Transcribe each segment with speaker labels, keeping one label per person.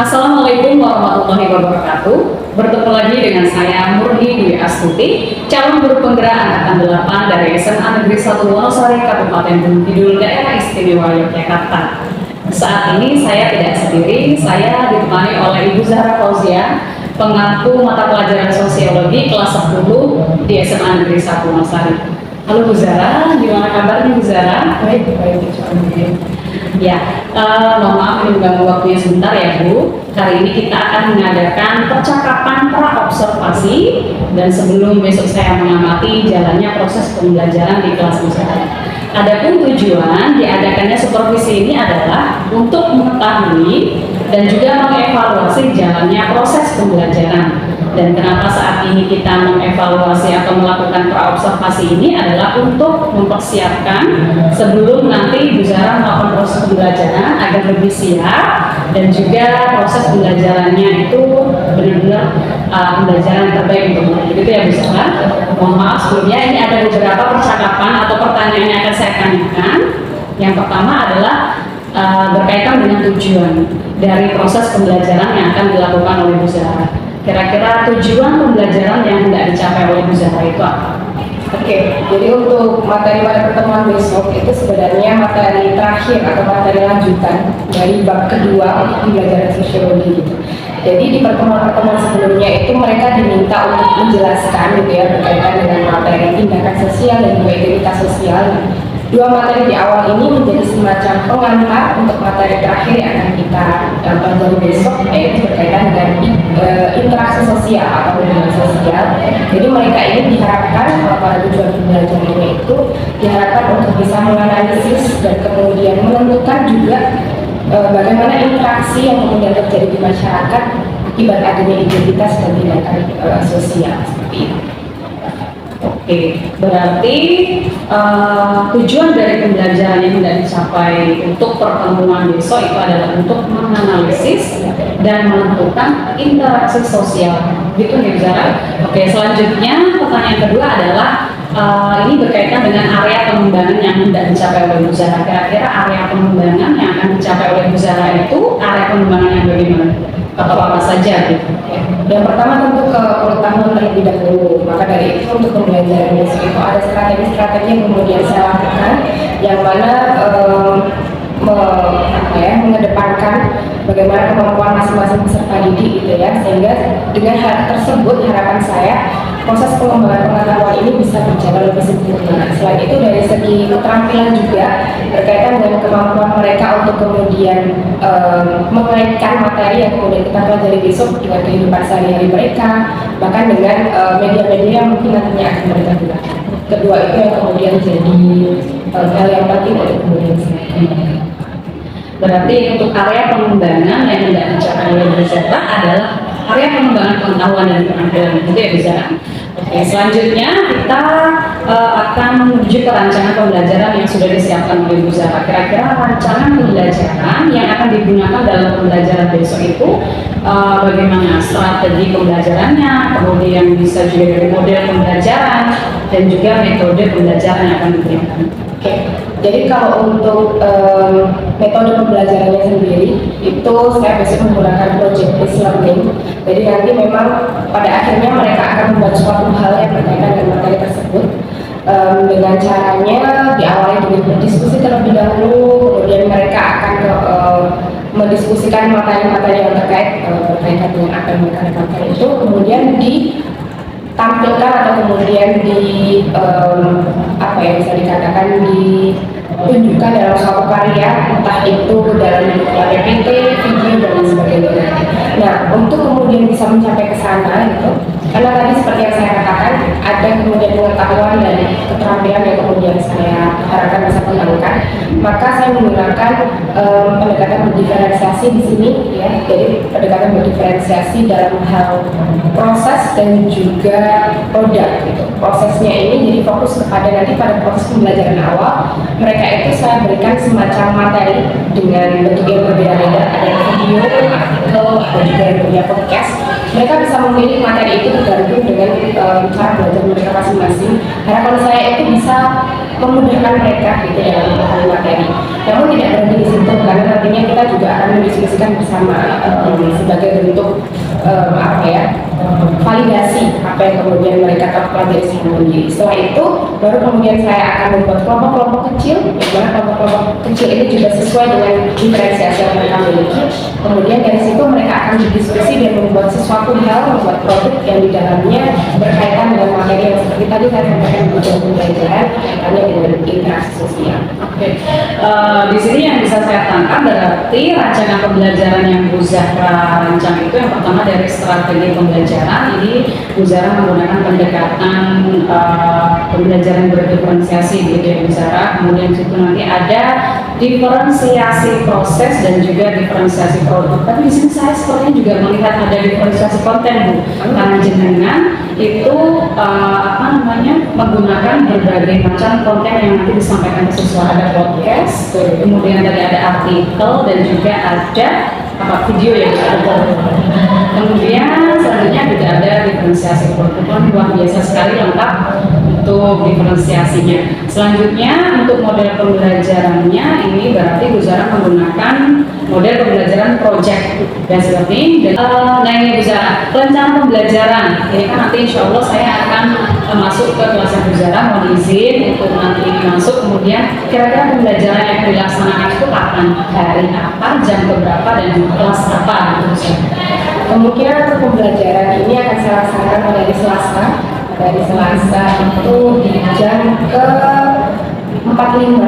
Speaker 1: Assalamualaikum warahmatullahi wabarakatuh. Bertemu lagi dengan saya Murni Dwi Astuti, calon guru penggerak angkatan 8 dari SMA Negeri 1 Wonosari, Kabupaten Gunung Kidul, Daerah Istimewa Yogyakarta. Saat ini saya tidak sendiri, saya ditemani oleh Ibu Zahra Fauzia, pengampu mata pelajaran sosiologi kelas 10 di SMA Negeri 1 Wonosari. Halo Bu Zahra, gimana kabarnya Bu Zahra?
Speaker 2: Baik,
Speaker 1: Ya, mohon maaf ini mengganggu waktunya sebentar ya Bu. Kali ini kita akan mengadakan percakapan pra-observasi dan sebelum besok saya mengamati jalannya proses pembelajaran di kelas Bu Zahra. Adapun tujuan diadakannya supervisi ini adalah untuk mengetahui dan juga mengevaluasi jalannya proses pembelajaran. Dan kenapa saat ini kita mengevaluasi atau melakukan pra-observasi ini adalah untuk mempersiapkan sebelum nanti Bu Zahra melakukan proses pembelajaran agar lebih siap dan juga proses pembelajarannya itu benar-benar pembelajaran terbaik untuk murid. Begitu ya Bu Zahra. Mohon maaf sebelumnya ini ada beberapa percakapan atau pertanyaan yang akan saya tanyakan. Yang pertama adalah berkaitan dengan tujuan dari proses pembelajaran yang akan dilakukan oleh Bu Zahra. Kira-kira tujuan pembelajaran yang hendak dicapai oleh Bu Zahra itu apa?
Speaker 2: Oke, jadi untuk materi pada pertemuan besok itu sebenarnya materi terakhir atau materi lanjutan dari bab kedua untuk pembelajaran sosiologi gitu. Jadi di pertemuan-pertemuan sebelumnya itu mereka diminta untuk menjelaskan gitu ya berkaitan dengan materi tindakan sosial dan juga identitas sosial. Dua materi di awal ini menjadi semacam pengantar untuk materi terakhir yang akan kita pelajari besok, yaitu berkaitan dengan interaksi sosial atau hubungan sosial. Jadi mereka ini diharapkan pada tujuan pembelajarannya itu diharapkan untuk bisa menganalisis dan kemudian menentukan juga bagaimana interaksi yang kemudian terjadi di masyarakat akibat adanya identitas dan tindakan sosial seperti itu.
Speaker 1: Oke, berarti tujuan dari pembelajaran yang hendak dicapai untuk pertemuan besok itu adalah untuk menganalisis dan menentukan interaksi sosial. Gitu nih Bu Zahra. Oke, selanjutnya pertanyaan kedua adalah ini berkaitan dengan area pengembangan yang hendak dicapai oleh Bu Zahra. Kira-kira area pengembangan yang akan dicapai oleh Bu Zahra itu area pengembangan yang bagaimana? Atau apa saja gitu?
Speaker 2: Yang pertama tentu ke pengetahuan terlebih dahulu. Maka dari itu untuk pembelajaran besok itu ada strategi-strategi yang kemudian saya lakukan, yang mana mengedepankan bagaimana kemampuan masing-masing peserta didik gitu ya, sehingga dengan hal tersebut harapan saya proses pengembangan pengetahuan ini bisa berjalan lebih sempurna. Selain itu dari segi keterampilan juga berkaitan dengan kemampuan mereka untuk kemudian mengaitkan materi yang kemudian kita pelajari besok dengan kehidupan sehari-hari mereka, bahkan dengan media-media yang mungkin nantinya akan mereka gunakan. Kedua itu yang kemudian jadi hal yang penting untuk kemudian
Speaker 1: Berarti untuk area pengembangan yang hendak dicapai oleh Bu Zahra adalah area pengembangan pengetahuan dan keterampilan, gitu ya Bu Zahra. Oke, selanjutnya kita akan menuju ke rancangan pembelajaran yang sudah disiapkan oleh Bu Zahra. Kira-kira rancangan pembelajaran yang akan digunakan dalam pembelajaran besok itu bagaimana strategi pembelajarannya, kemudian bisa juga dari model pembelajaran dan juga metode pembelajaran yang akan digunakan.
Speaker 2: Oke, jadi kalau untuk metode pembelajarannya sendiri itu saya biasanya menggunakan project based learning. Jadi nanti memang pada akhirnya mereka akan membuat suatu hal yang berkaitan dengan materi tersebut. Dengan caranya diawali dengan berdiskusi terlebih dahulu, kemudian mereka akan mendiskusikan materi-materi yang berkaitan dengan apa yang mereka dapatkan itu, kemudian ditampilkan atau kemudian bisa dikatakan ditunjukkan dalam suatu karya, entah itu dalam bentuk PPT, video dan lain sebagainya. Nah, untuk kemudian bisa mencapai ke sana gitu, karena tadi seperti yang saya katakan ada kemudian pengetahuan dan keterampilan yang kemudian saya harapkan bisa kembangkan, maka saya menggunakan pendekatan berdiferensiasi di sini ya. Jadi pendekatan berdiferensiasi dalam hal proses dan juga produk gitu. Prosesnya ini jadi fokus kepada nanti pada proses pembelajaran awal, mereka itu saya berikan semacam materi dengan bentuk yang berbeda-beda, ada yang video, artikel, ada juga yang punya podcast. Mereka bisa memilih materi itu tergantung dengan cara belajar mereka masing-masing. Harapan saya itu bisa memudahkan mereka gitu dalam memahami materi. Namun tidak berhenti di situ, karena nantinya kita juga akan mendiskusikan bersama sebagai bentuk validasi apa yang kemudian mereka pelajari sendiri. Setelah itu baru kemudian saya akan membuat kelompok-kelompok kecil, di mana kelompok-kelompok kecil ini juga sesuai dengan diferensiasi yang mereka miliki. Kemudian dari situ mereka akan berdiskusi dan membuat sesuatu hal, membuat produk yang di dalamnya berkaitan dengan materi yang seperti tadi saya sampaikan di ujung pembelajaran, kaitannya dengan interaksi sosial.
Speaker 1: Oke. Di sini yang bisa saya tangkap berarti rancangan pembelajaran yang Bu Zahra rancang itu yang pertama dari strategi pembelajaran, ini Bu Zahra menggunakan pendekatan pembelajaran berdiferensiasi gitu ya Bu Zahra. Kemudian itu nanti ada diferensiasi proses dan juga diferensiasi produk. Tapi di sini saya sepertinya juga melihat ada diferensiasi konten Bu, karena jenengan itu menggunakan berbagai macam konten yang nanti disampaikan ke siswa. Ada podcast, kemudian tadi ada artikel dan juga ada video yang ada. Kemudian selanjutnya juga ada diferensiasi produk, luar biasa sekali lengkap untuk diferensiasinya. Selanjutnya untuk model pembelajarannya ini berarti Bu Zahra menggunakan model pembelajaran project based learning. Nah ini Bu Zahra, rencana pembelajaran ini kan nanti insya Allah saya akan masuk ke kelas Bu Zahra, mohon izin untuk nanti masuk. Kemudian kira-kira pembelajaran yang dilaksanakan itu kapan, hari apa, jam berapa, dan kelas apa gitu.
Speaker 2: Kemungkinan untuk pembelajaran ini akan saya laksanakan dari Selasa. Dari Selasa itu di jam ke-45,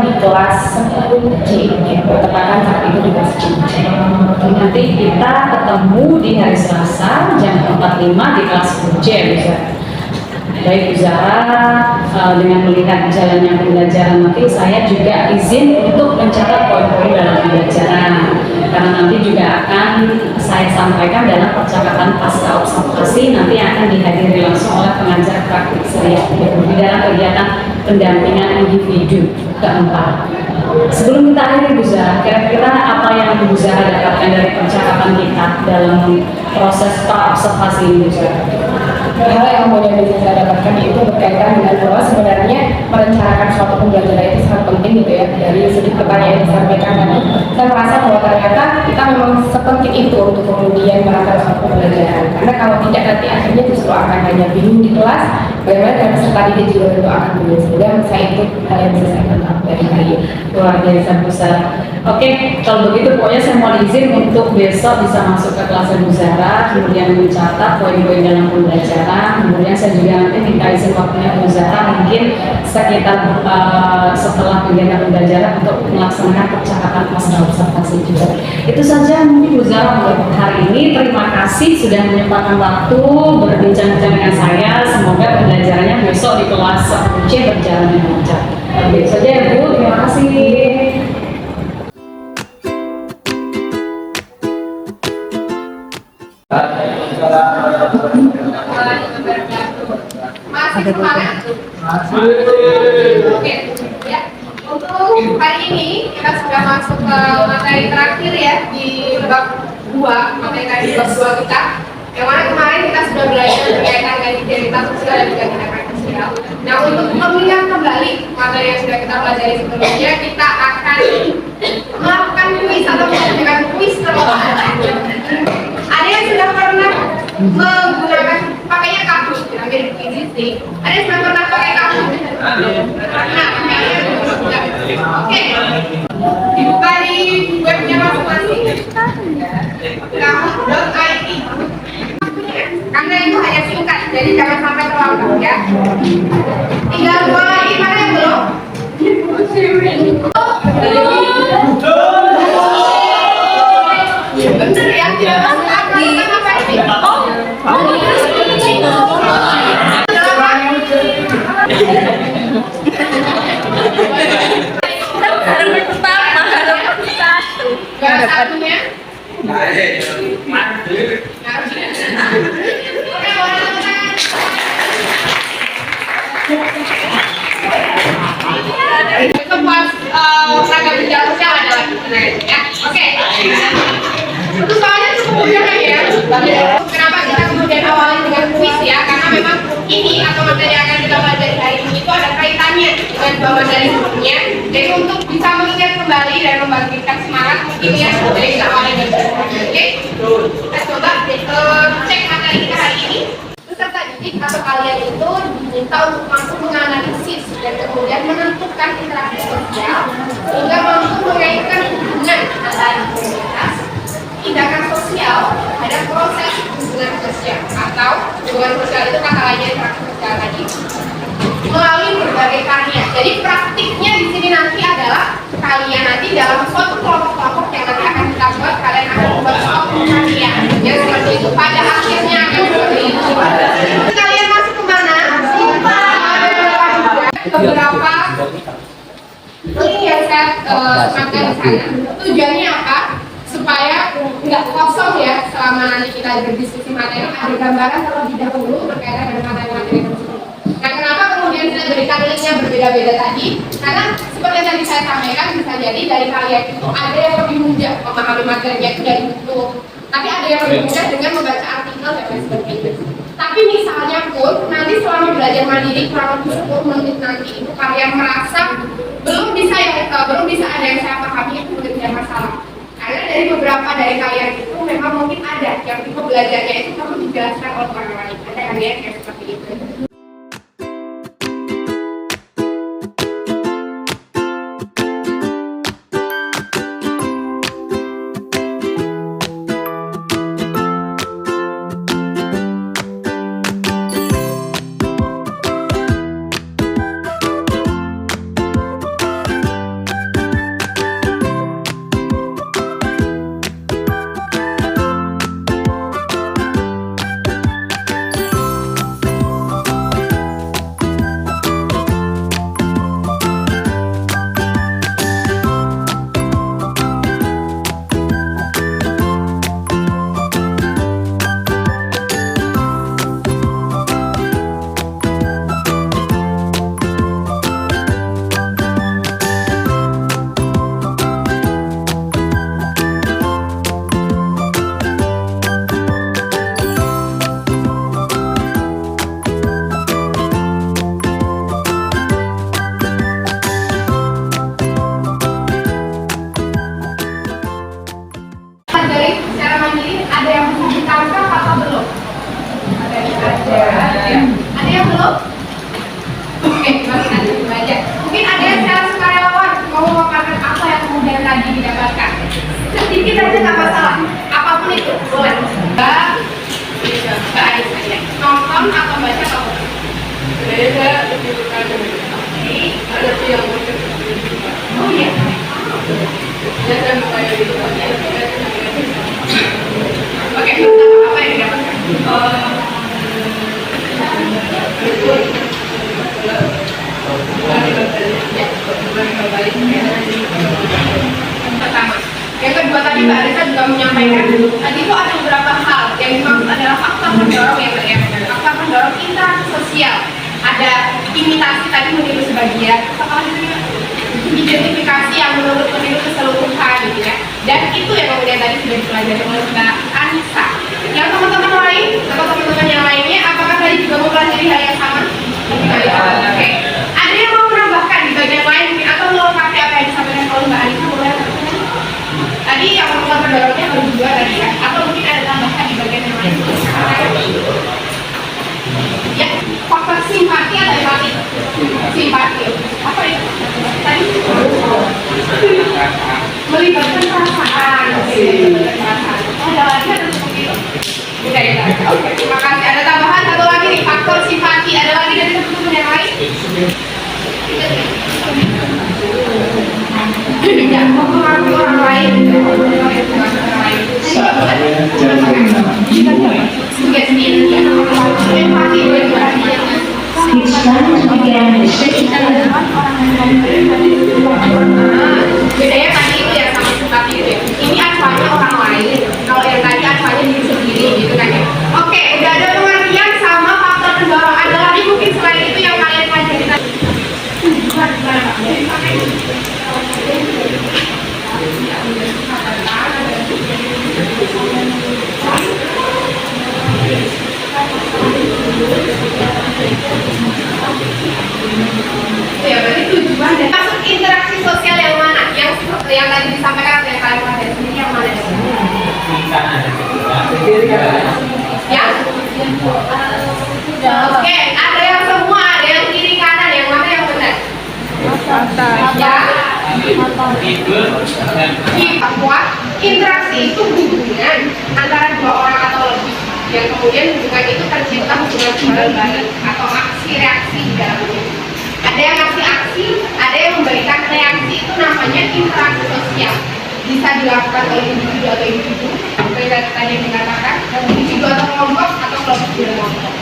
Speaker 2: di kelas 10C, ya, bertepatan saat itu di kelas 10C.
Speaker 1: Nanti kita ketemu di hari Selasa jam 45 di kelas 10C ya. Baik Bu Zahra, dengan melihat jalannya pembelajaran nanti saya juga izin untuk mencatat poin-poin dalam pembelajaran, karena nanti juga akan saya sampaikan dalam percakapan pasca observasi nanti akan dihadiri langsung oleh pengajar praktik saya di dalam kegiatan pendampingan individu keempat. Sebelum kita akhiri Bu Zahra, kira-kira apa yang Bu Zahra dapatkan dari percakapan kita dalam proses observasi ini Bu Zahra?
Speaker 2: Hal yang kemudian bisa saya dapatkan itu berkaitan dengan bahwa sebenarnya merencanakan suatu pembelajaran itu sangat penting gitu ya. Dari segi pertanyaan yang disampaikan tadi, saya merasa bahwa ternyata kita memang sepenting itu untuk kemudian melakukan suatu pembelajaran. Karena kalau tidak nanti akhirnya justru akan hanya bingung di kelas, bagaimana dan peserta didik juga tentu akan bingung. Sehingga saya itu hal yang bisa saya tangkap dari hari ini.
Speaker 1: Luar biasa Bu Zahra. Oke, kalau begitu pokoknya saya mohon izin untuk besok bisa masuk ke kelas Bu Zahra, kemudian mencatat poin-poin dalam pembelajaran. Kemudian saya juga nanti minta izin waktunya Bu Zahra mungkin sekitar setelah kegiatan pembelajaran untuk melaksanakan percakapan pasca observasi juga. Itu saja mungkin Bu Zahra untuk hari ini. Terima kasih sudah menyempatkan waktu berbincang-bincang dengan saya. Semoga pembelajarannya besok di kelas 10C berjalan dengan lancar. Itu saja ya Bu, terima kasih.
Speaker 3: Masih semangat? Oke, ya. Untuk hari ini kita sudah masuk ke materi terakhir ya di bab 2, materi tadi bab 2 kita. Yang mana kemarin kita sudah belajar berkaitan dengan identitas sosial dan juga tindakan sosial. Nah, untuk mengingat kembali materi yang sudah kita pelajari sebelumnya, kita akan melakukan kuis atau melakukan kuis terlebih. Ada yang sudah pernah menggunakan pakainya kamus, hampir sih. Ada yang sudah pernah pakai kamus? Nah, oke. Dibuka di webnya masing-masing. Kamus.id. Karena itu hanya singkat, jadi jangan sampai terlambat ya. Tinggal dua lagi, mana yang belum? Bener ya, tidak masuk akal kenapa ini? Satunya? Itu buat seragam penjara sosial ada lagi ya. Oke. Untuk soalnya cukup mudah kan ya. Kenapa kita kemudian awali dengan kuis ya? Karena memang ini atau materi yang akan kita pelajari hari ini itu ada kaitannya dengan dua materi sebelumnya. Jadi untuk bisa mengingat kembali dan membangkitkan semangat, mungkin ya dari kita awalnya dulu. Oke, kita coba cek materi kita hari ini. Peserta didik atau kalian itu diminta untuk mampu menganalisis dan kemudian menentukan interaksi sosial hingga mampu mengaitkan hubungan antara komunitas, tindakan sosial, ada proses hubungan sosial atau hubungan sosial itu kata lainnya interaksi sosial tadi melalui berbagai karya. Jadi praktiknya di sini nanti adalah kalian nanti dalam suatu kelompok-kelompok yang nanti akan kita buat, kalian akan membuat suatu karya yang seperti itu. Pada akhirnya akan seperti itu. Kalian masuk kemana? Beberapa link yang saya sematkan di sana. Tujuannya apa? Supaya nggak kosong ya selama nanti kita berdiskusi materi, ada gambaran terlebih dahulu berkaitan dengan materi-materi tersebut. Nah, kenapa kemudian saya berikan linknya berbeda-beda tadi? Karena seperti yang tadi saya sampaikan, bisa jadi dari kalian itu ada yang lebih mudah memahami materinya itu dari buku, tapi ada yang lebih mudah dengan membaca artikel dan lain sebagainya. Tapi misalnya pun nanti selama belajar mandiri kurang lebih 10 menit nanti itu kalian merasa belum bisa ada yang saya pahami, itu tidak masalah. Karena dari beberapa dari kalian itu memang mungkin ada yang tipe belajarnya itu perlu dijelaskan oleh orang lain. Ada yang seperti itu. Ada yang belum? Oke, masih ada yang belajar. Mungkin ada yang secara sukarelawan mau memaparkan apa yang kemudian tadi didapatkan. Sedikit aja nggak masalah. Apapun itu boleh. Mbak Aris aja. Nonton atau baca apa? Beda. Oh iya. Oke, apa yang didapatkan? Pertama, yang kedua tadi Mbak Arisa juga menyampaikan tadi itu ada beberapa hal yang dimaksud adalah faktor pendorong yang berbeda. Faktor pendorong interaksi sosial, ada imitasi tadi meniru sebagian, identifikasi yang menurut meniru keseluruhan gitu ya. Dan itu yang kemudian tadi sudah dipelajari oleh Mbak Anissa. Yang teman-teman lain atau teman-teman yang lainnya, apakah tadi juga mempelajari hal yang sama? Oke. Ada yang mau menambahkan di bagian lain mungkin atau melengkapi apa yang disampaikan oleh Mbak Anissa? Boleh? Tadi yang faktor pendorongnya baru dua tadi ya, atau mungkin ada tambahan di bagian yang lain? Ya, faktor simpati atau empati? Simpati. Apa itu? Tadi melibatkan perasaan. Ada lagi atau seperti itu? Oke, terima kasih. Ada tambahan satu lagi nih, faktor simpati. Ada lagi dari teman-teman yang lain? Ya, mempengaruhi orang lain. Bedanya tadi itu ya sama simpati itu ya. Ini aswanya orang lain. Kalau yang tadi aswanya diri sendiri gitu kan ya. Oke, udah ada pengertian sama faktor pendorong. Ada lagi mungkin selain itu yang kalian pelajari tadi? Ya. Oke, ada yang semua, ada yang kiri kanan, yang mana yang benar? Ya. Bahwa interaksi itu hubungan antara dua orang atau lebih, yang kemudian hubungan itu tercipta hubungan bareng-bareng atau aksi reaksi di dalamnya. Ada yang ngasih aksi, ada yang memberikan reaksi, itu namanya interaksi sosial. Bisa dilakukan oleh individu atau individu, seperti tadi yang dikatakan, individu atau kelompok atau kelompok dengan kelompok.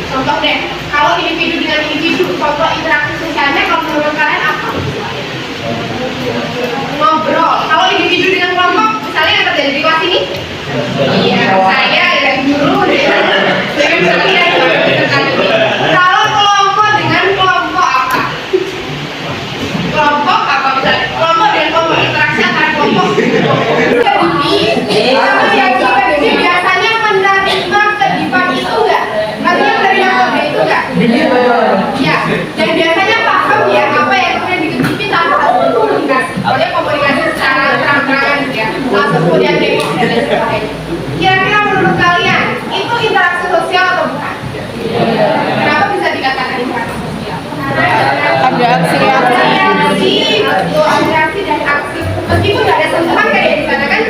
Speaker 3: Contoh deh, kalau individu dengan individu, contoh interaksi sosialnya kalau menurut kalian apa? Ngobrol. Kalau individu dengan kelompok, misalnya yang terjadi di kelas ini, iya, saya dan guru, dengan saya kalau kelompok dengan kelompok apa? Kelompok apa misalnya? Kelompok dengan kelompok, interaksi antara kelompok. Jadi biasanya menerima kedipan itu enggak? Artinya menerima kode itu enggak? Ya, dan biasanya paham ya apa yang kemudian dikedipi tanpa harus komunikasi. Oleh komunikasi secara terang-terangan ya, langsung kemudian demo dan lain sebagainya. Kira-kira menurut kalian itu interaksi sosial atau bukan? Kenapa bisa dikatakan interaksi sosial?
Speaker 2: Ada aksi reaksi.
Speaker 3: Betul, ada reaksi dan aksi. Meskipun nggak ada sentuhan kayak di sana kan,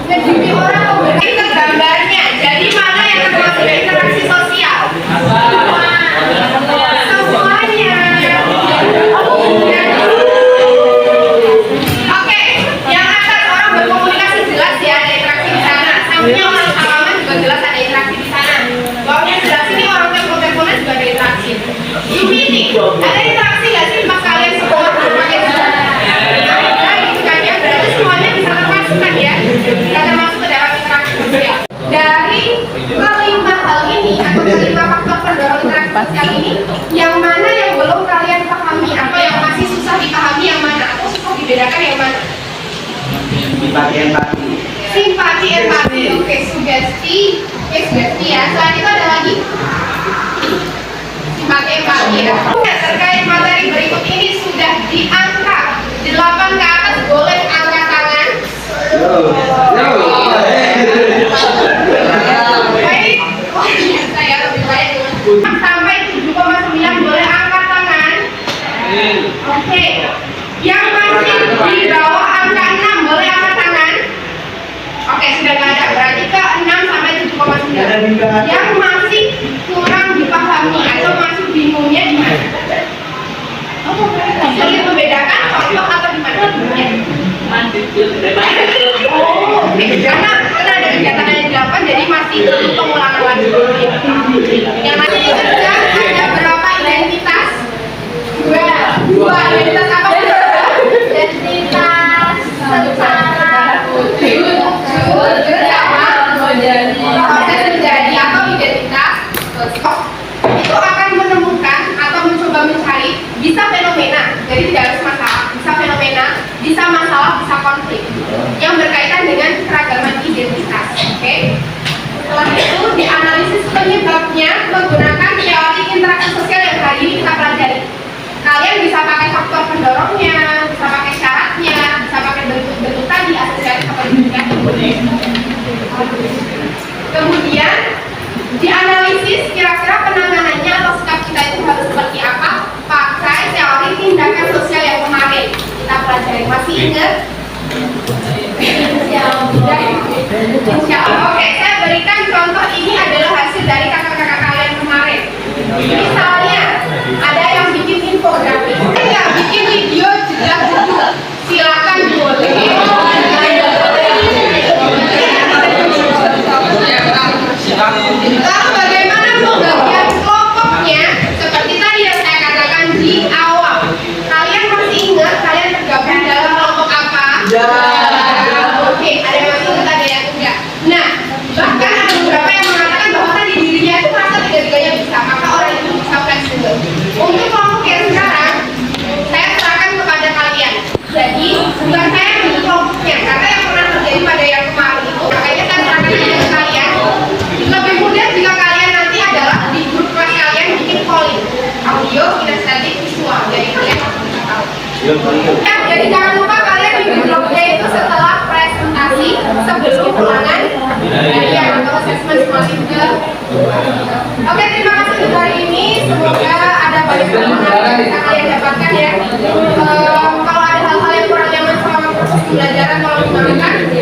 Speaker 3: ngedipi orang kemudian itu gambarnya. Jadi mana yang termasuk interaksi sosial? Semuanya. Oke, yang atas orang berkomunikasi jelas ya ada interaksi di sana. Sampingnya orang salaman juga jelas ada interaksi di sana. Bawahnya jelas ini orang telepon-teleponan juga ada interaksi. Zoom meeting, ada interaksi nggak sih pas kalian semua pakai Zoom? Ada gitu kan ya, berarti semuanya bisa termasuk kan ya? Bisa termasuk ke dalam interaksi sosial. Dari kelima hal ini atau kelima faktor pendorong interaksi sosial ini, yang mana yang belum kalian pahami atau yang masih susah dipahami yang mana atau susah dibedakan yang mana? Simpati, empati, oke, sugesti, ya. Selain itu ada lagi simpati, empati ya. Terkait materi berikut ini sudah diangkat 8 ke atas, boleh angkat tangan. Baik, saya lebih baik sampai 7,9 boleh angkat tangan. Oke, yang masih di bawah angka 6 boleh angkat tangan. Oke, sudah nggak ada, berarti ke 6 sampai 7,9. Yang masih kurang dipahami atau masih bingungnya di mana? Sulit membedakan kelompok atau di mana? Oh, oke. Karena ada kegiatan yang dilakukan, jadi masih perlu pengulangan lagi. Yang masih dikerja ada berapa identitas? Dua identitas apa? Identitas secara jujur sama proses menjadi atau identitas itu akan menemukan atau mencoba mencari bisa fenomena, jadi tidak harus masalah, bisa fenomena, bisa masalah, bisa konflik yang berkaitan dengan keragaman identitas. Oke. Setelah itu dianalisis penyebabnya menggunakan teori interaksi sosial yang hari ini kita pelajari. Kalian bisa pakai faktor pendorongnya, bisa pakai syaratnya, bisa pakai bentuk-bentuk tadi, asosiatif atau indikatif. Kemudian dianalisis kira-kira penanganannya atau sikap kita itu harus seperti apa pakai teori tindakan sosial yang kemarin kita pelajari. Masih ingat? Oke, saya berikan contoh. Ini adalah hasil dari kakak-kakak kalian kemarin. Misalnya ada yang bikin infografis, yang bikin video jelas-jelas, silakan boleh. Lalu bagaimana pembagian kelompoknya? Seperti tadi yang saya katakan di awal. Kalian masih ingat kalian tergabung dalam kelompok apa? Oke, ada yang masih ingat, ada yang enggak. Nah, bahkan ada beberapa yang mengatakan bahwa tadi dirinya itu merasa tiga-tiganya bisa, maka orang itu bisa fleksibel. Untuk kelompok yang sekarang, saya serahkan kepada kalian. Jadi, bukan saya yang bentuk kelompoknya, karena yang pernah terjadi pada yang kemarin itu, makanya saya serahkan kepada kalian. Lebih mudah jika kalian nanti adalah di grup kelas kalian bikin calling audio, kinestetik, visual, jadi kalian harus bisa tahu. Jadi jangan lupa kalian bikin blognya itu setelah presentasi sebelum ulangan harian atau assessment semakin ke. Oke, terima kasih untuk hari ini. Semoga ada banyak pengalaman yang bisa kalian dapatkan ya. Kalau ada hal-hal yang kurang nyaman selama proses pembelajaran, tolong dimaafkan.